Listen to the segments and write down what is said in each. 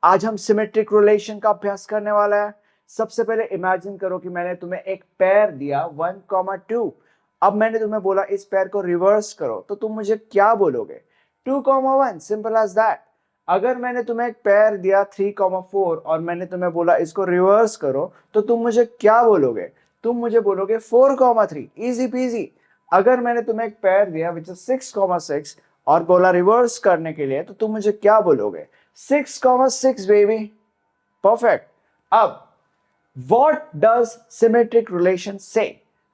आज हम symmetric relation का अभ्यास करने वाला है। सबसे पहले इमेजिन करो कि मैंने तुम्हें एक पेयर दिया 1,2। अब मैंने तुम्हें बोला इस पेयर को रिवर्स करो, तो तुम मुझे क्या बोलोगे? 2,1, सिंपल एज दैट। अगर मैंने तुम्हें एक पेयर दिया 3,4 और मैंने तुम्हें बोला इसको रिवर्स करो, तो तुम मुझे क्या बोलोगे? तुम मुझे बोलोगे 4,3, इजी पीजी। अगर मैंने तुम्हें एक पेयर दिया विच इज 6,6 और बोला रिवर्स करने के लिए, तो तुम मुझे क्या बोलोगे? 6,6 बेबी। परफेक्ट। अब व्हाट डज सिमेट्रिक रिलेशन से?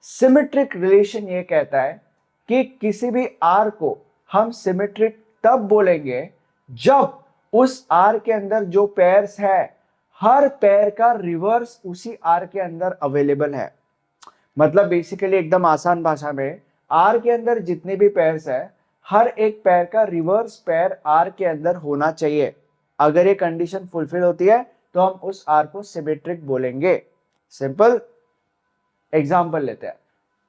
सिमेट्रिक रिलेशन ये कहता है कि किसी भी आर को हम सिमेट्रिक तब बोलेंगे जब उस आर के अंदर जो पेयर्स है, हर पेयर का रिवर्स उसी आर के अंदर अवेलेबल है। मतलब बेसिकली एकदम आसान भाषा में, आर के अंदर जितने भी पेयर्स है, हर एक पेयर का रिवर्स पेयर आर के अंदर होना चाहिए। अगर ये कंडीशन फुलफिल होती है तो हम उस आर को सिमेट्रिक बोलेंगे। सिंपल एग्जांपल लेते हैं।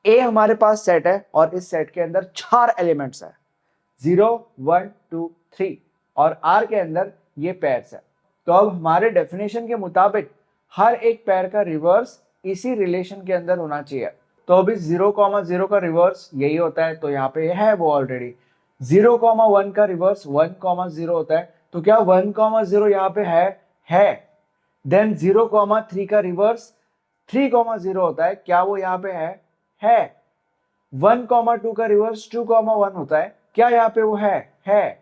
ए हमारे पास सेट है और इस सेट के अंदर 4 एलिमेंट्स है, 0, 1, 2, 3 और आर के अंदर ये पेयर्स है। तो अब हमारे डेफिनेशन के मुताबिक हर एक पेयर का रिवर्स इसी रिलेशन के अंदर होना चाहिए। तो अभी 0,0 का रिवर्स यही होता है, तो यहाँ पे है वो ऑलरेडी। 0,1 का रिवर्स 1,0 होता है, तो क्या 1,0 यहाँ पे है। देन 0,3 का रिवर्स 3,0 होता है, क्या वो यहाँ पे है। 1,2 का रिवर्स 2,1 होता है, क्या यहाँ पे वो है।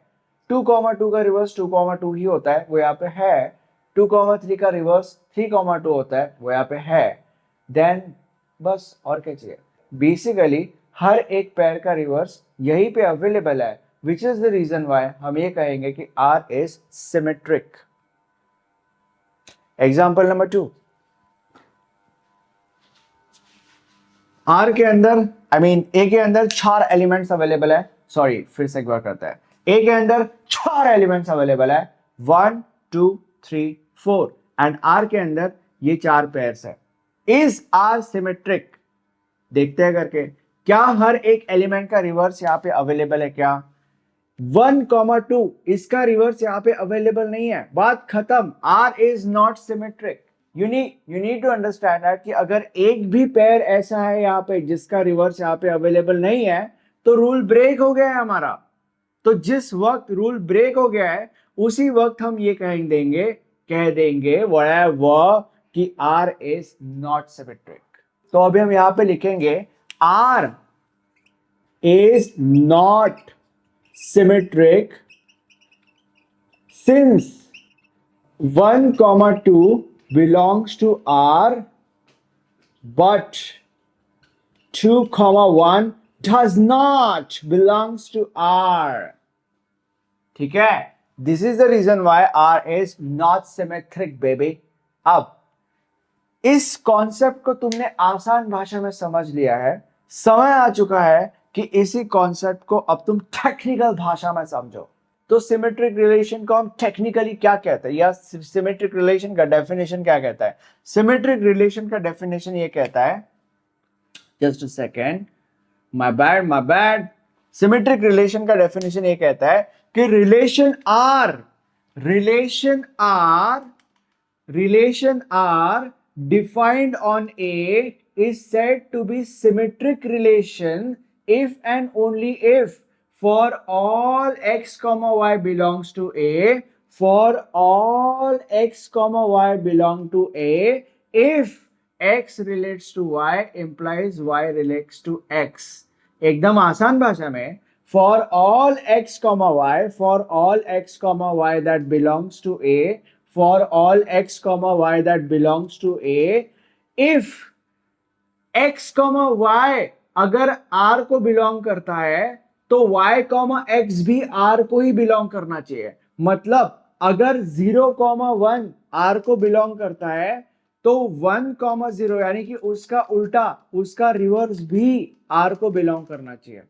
2,2 का रिवर्स 2,2 ही होता है, वो यहाँ पे है। 2,3 का रिवर्स 3,2 होता है, वो यहाँ पे है। देन बस और क्या चाहिए? बेसिकली हर एक पेयर का रिवर्स यहीं पे अवेलेबल है, which is the reason why हम ये कहेंगे कि R is symmetric. Example number 2। R के अंदर ए के अंदर 4 एलिमेंट्स अवेलेबल है। सॉरी, फिर से एक बार करता है। ए के अंदर 4 एलिमेंट्स अवेलेबल है, 1, 2, 3, 4 एंड आर के अंदर ये 4 पेयर्स है। Is R symmetric? देखते हैं करके। क्या हर एक एलिमेंट का रिवर्स यहाँ पे अवेलेबल है? क्या 1,2 इसका रिवर्स यहाँ पे अवेलेबल नहीं है, बात खत्म। R is not symmetric. You need to understand that कि अगर एक भी पेयर ऐसा है यहाँ पे जिसका रिवर्स यहाँ पे अवेलेबल नहीं है, तो रूल ब्रेक हो गया है हमारा। तो जिस वक्त रूल ब्रेक हो गया है उसी वक्त हम ये कह देंगे वो कि आर इज नॉट सिमेट्रिक। तो अभी हम यहां पे लिखेंगे R is not symmetric since 1,2 belongs to R but 2,1 does not belongs to R। ठीक है, this is the reason why R is not symmetric baby. अब इस कॉन्सेप्ट को तुमने आसान भाषा में समझ लिया है। समय आ चुका है कि इसी कॉन्सेप्ट को अब तुम टेक्निकल भाषा में समझो। तो सिमेट्रिक रिलेशन को हम टेक्निकली क्या कहते हैं, या सिमेट्रिक रिलेशन का डेफिनेशन क्या कहता है? सिमेट्रिक रिलेशन का डेफिनेशन ये कहता है, just a second, my bad. Symmetric relation का डेफिनेशन ये कहता है कि relation R defined on A is said to be symmetric relation if and only if for all x comma y belongs to A, for all x comma y belong to A, if x relates to y implies y relates to x। एकदम आसान भाषा में, for all x comma y that belongs to A, for all x comma y that belongs to A, if x comma y अगर R को belong करता है तो y comma x भी R को ही बिलोंग करना चाहिए। मतलब अगर 0,1 R को बिलोंग करता है तो 1,0 यानी कि उसका उल्टा, उसका रिवर्स भी R को बिलोंग करना चाहिए।